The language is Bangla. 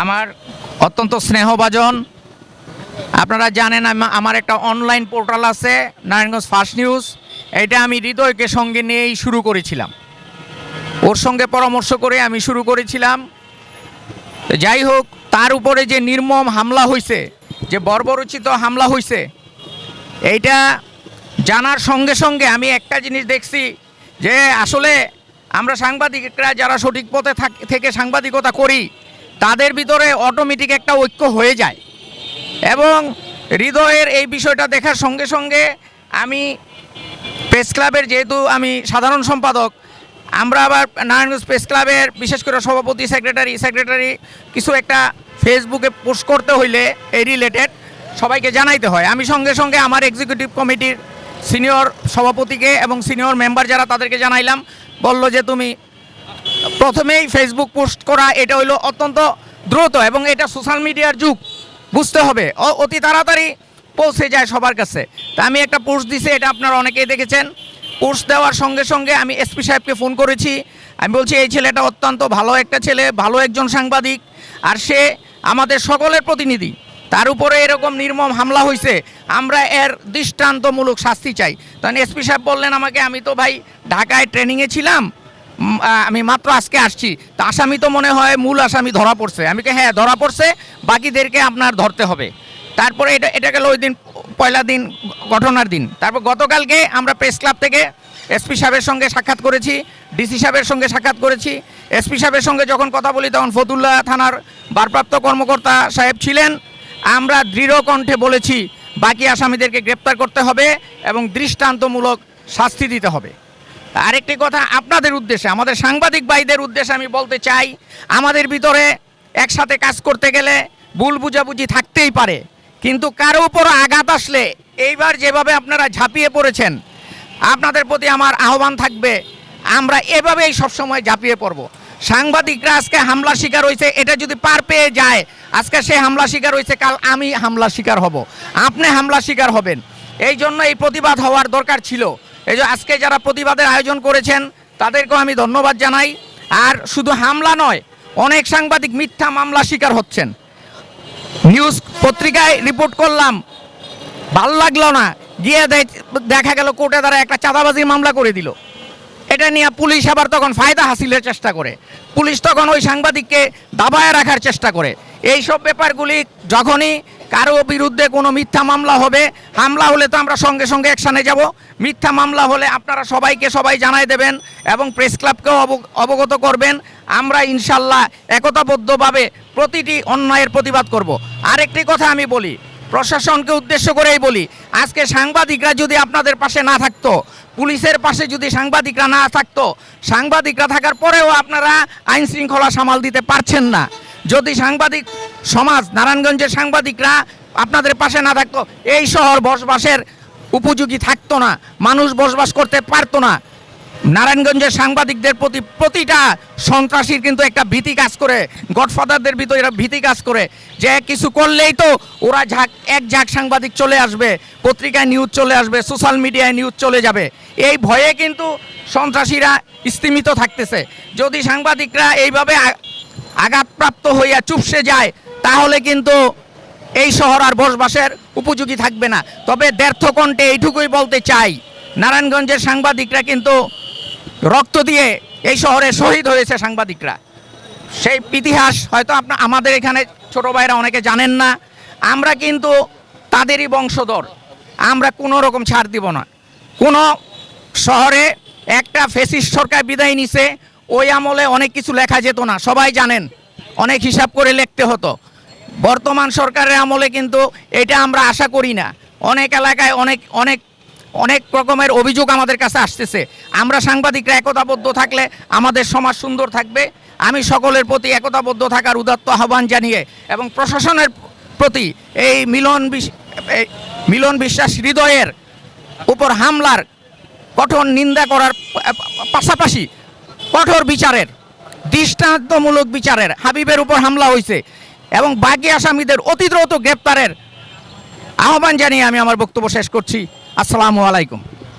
আমার অত্যন্ত স্নেহভাজন, আপনারা জানেন আমার একটা অনলাইন পোর্টাল আছে নারায়ণগঞ্জ ফার্স্ট নিউজ। এটা আমি হৃদয়কে সঙ্গে নিয়েই শুরু করেছিলাম, ওর সঙ্গে পরামর্শ করে আমি শুরু করেছিলাম। যাই হোক, তার উপরে যে নির্মম হামলা হয়েছে, যে বর্বরোচিত হামলা হয়েছে, এইটা জানার সঙ্গে সঙ্গে আমি একটা জিনিস দেখছি যে আসলে আমরা সাংবাদিকরা যারা সঠিক পথে থেকে সাংবাদিকতা করি, তাদের ভিতরে অটোমেটিক একটা ঐক্য হয়ে যায়। এবং হৃদয়ের এই বিষয়টা দেখার সঙ্গে সঙ্গে আমি প্রেস ক্লাবের, যেহেতু আমি সাধারণ সম্পাদক, আমরা আবার নারায়ণগঞ্জ প্রেস ক্লাবের বিশেষ করে সভাপতি, সেক্রেটারি কিছু একটা ফেসবুকে পোস্ট করতে হইলে এই রিলেটেড সবাইকে জানাইতে হয়। আমি সঙ্গে সঙ্গে আমার এক্সিকিউটিভ কমিটির সিনিয়র সভাপতিকে এবং সিনিয়র মেম্বার যারা, তাদেরকে জানাইলাম। বলল যে তুমি প্রথমেই ফেসবুক পোস্ট করা এটা হইলো অত্যন্ত দ্রুত, এবং এটা সোশ্যাল মিডিয়ার যুগ, বুঝতে হবে অতি তাড়াতাড়ি পৌঁছে যায় সবার কাছে। তা আমি একটা পোস্ট দিছি, এটা আপনারা অনেকেই দেখেছেন। পোস্ট দেওয়ার সঙ্গে সঙ্গে আমি এসপি সাহেবকে ফোন করেছি। আমি বলছি এই ছেলেটা অত্যন্ত ভালো একটা ছেলে, ভালো একজন সাংবাদিক, আর সে আমাদের সকলের প্রতিনিধি। তার উপরে এরকম নির্মম হামলা হয়েছে, আমরা এর দৃষ্টান্তমূলক শাস্তি চাই। তখন এসপি সাহেব বললেন আমাকে, আমি তো ভাই ঢাকায় ট্রেনিংয়ে ছিলাম, আমি মাত্র আজকে আসছি, তা আসামি তো মনে হয় মূল আসামি ধরা পড়ছে। আমি হ্যাঁ ধরা পড়ছে, বাকিদেরকে আপনার ধরতে হবে। তারপরে এটা গেল ওই দিন, পয়লা দিন, ঘটনার দিন। তারপর গতকালকে আমরা প্রেস ক্লাব থেকে এসপি সাহেবের সঙ্গে সাক্ষাৎ করেছি, ডিসি সাহেবের সঙ্গে সাক্ষাৎ করেছি। এসপি সাহেবের সঙ্গে যখন কথা বলি, তখন ফতুল্লা থানার ভারপ্রাপ্ত কর্মকর্তা সাহেব ছিলেন। আমরা দৃঢ় কণ্ঠে বলেছি বাকি আসামিদেরকে গ্রেপ্তার করতে হবে এবং দৃষ্টান্তমূলক শাস্তি দিতে হবে। আরেকটি কথা আপনাদের উদ্দেশ্যে, আমাদের সাংবাদিক ভাইদের উদ্দেশ্যে আমি বলতে চাই, আমাদের ভিতরে একসাথে কাজ করতে গেলে ভুল বুঝাবুঝি থাকতেই পারে, কিন্তু কারো উপর আঘাত আসলে এইবার যেভাবে আপনারা ঝাঁপিয়ে পড়েছেন, আপনাদের প্রতি আমার আহ্বান থাকবে আমরা এভাবেই সবসময় ঝাঁপিয়ে পড়ব। সাংবাদিকরা আজকে হামলা শিকার হয়েছে, এটা যদি পার পেয়ে যায়, আজকে সে হামলা শিকার হয়েছে, কাল আমি হামলা শিকার হব, আপনি হামলা শিকার হবেন। এই জন্য এই প্রতিবাদ হওয়ার দরকার ছিল। এই যে আজকে যারা প্রতিবাদের আয়োজন করেছেন তাদেরকেও আমি ধন্যবাদ জানাই। আর শুধু হামলা নয়, অনেক সাংবাদিক মিথ্যা মামলা শিকার হচ্ছেন। নিউজ পত্রিকায় রিপোর্ট করলাম, ভাল লাগলো না, গিয়ে দেখা গেল কোর্টে তারা একটা চাঁদাবাজির মামলা করে দিল। এটা নিয়ে পুলিশ আবার তখন ফায়দা হাসিলের চেষ্টা করে, পুলিশ তখন ওই সাংবাদিককে দাবায় রাখার চেষ্টা করে। এই সব ব্যাপারগুলি যখনই কারো বিরুদ্ধে কোনো মিথ্যা মামলা হবে, হামলা হলে তো আমরা সঙ্গে সঙ্গে অ্যাকশানে যাব, মিথ্যা মামলা হলে আপনারা সবাই জানাই দেবেন এবং প্রেস ক্লাবকেও অবগত করবেন। আমরা ইনশাল্লাহ একতাবদ্ধভাবে প্রতিটি অন্যায়ের প্রতিবাদ করব। আরেকটি কথা আমি বলি, প্রশাসনকে উদ্দেশ্য করেই বলি, আজকে সাংবাদিকরা যদি আপনাদের পাশে না থাকতো, পুলিশের পাশে যদি সাংবাদিকরা না থাকতো, সাংবাদিকরা থাকার পরেও আপনারা আইন শৃঙ্খলা সামাল দিতে পারছেন না। যদি সাংবাদিক সমাজ, নারায়ণগঞ্জের সাংবাদিকরা আপনাদের পাশে না থাকতো, এই শহর বসবাসের উপযোগী থাকতো না, মানুষ বসবাস করতে পারতো না। নারায়ণগঞ্জের সাংবাদিকদের প্রতি প্রতিটা সন্ত্রাসীর কিন্তু একটা ভীতি কাজ করে, গডফাদারদের ভিতরে এরা ভীতি কাজ করে, যে কিছু করলেই তো ওরা এক ঝাঁক সাংবাদিক চলে আসবে, পত্রিকায় নিউজ চলে আসবে, সোশ্যাল মিডিয়ায় নিউজ চলে যাবে। এই ভয়ে কিন্তু সন্ত্রাসীরা স্তিমিত থাকতেছে। যদি সাংবাদিকরা এইভাবে আঘাতপ্রাপ্ত হইয়া চুপসে যায়, তাহলে কিন্তু এই শহর আর বসবাসের উপযোগী থাকবে না। তবে ব্যর্থ কণ্ঠে এইটুকুই বলতে চাই, নারায়ণগঞ্জের সাংবাদিকরা কিন্তু রক্ত দিয়ে এই শহরে শহীদ হয়েছে সাংবাদিকরা। সেই ইতিহাস হয়তো আমাদের এখানে ছোটো ভাইরা অনেকে জানেন না। আমরা কিন্তু তাদেরই বংশধর, আমরা কোনো রকম ছাড় দিব না। কোনো শহরে একটা ফ্যাসিস্ট সরকার বিদায় নিছে, ওই আমলে অনেক কিছু লেখা যেত না, সবাই জানেন, অনেক হিসাব করে লিখতে হতো। বর্তমান সরকারের আমলে কিন্তু এটা আমরা আশা করি না। অনেক এলাকায় অনেক রকমের অভিযোগ আমাদের কাছে আসতেছে। আমরা সাংবাদিকরা একতাবদ্ধ থাকলে আমাদের সমাজ সুন্দর থাকবে। আমি সকলের প্রতি একতাবদ্ধ থাকার উদাত্ত আহ্বান জানিয়ে এবং প্রশাসনের প্রতি এই মিলন বিশ্বাস হৃদয়ের উপর হামলার কঠোর নিন্দা করার পাশাপাশি কঠোর বিচারের, দৃষ্টান্তমূলক বিচারের, হাবিবের উপর হামলা হয়েছে এবং বাকি আসামিদের অতি দ্রুত গ্রেপ্তারের আহ্বান জানিয়ে আমি আমার বক্তব্য শেষ করছি। আসসালামু আলাইকুম।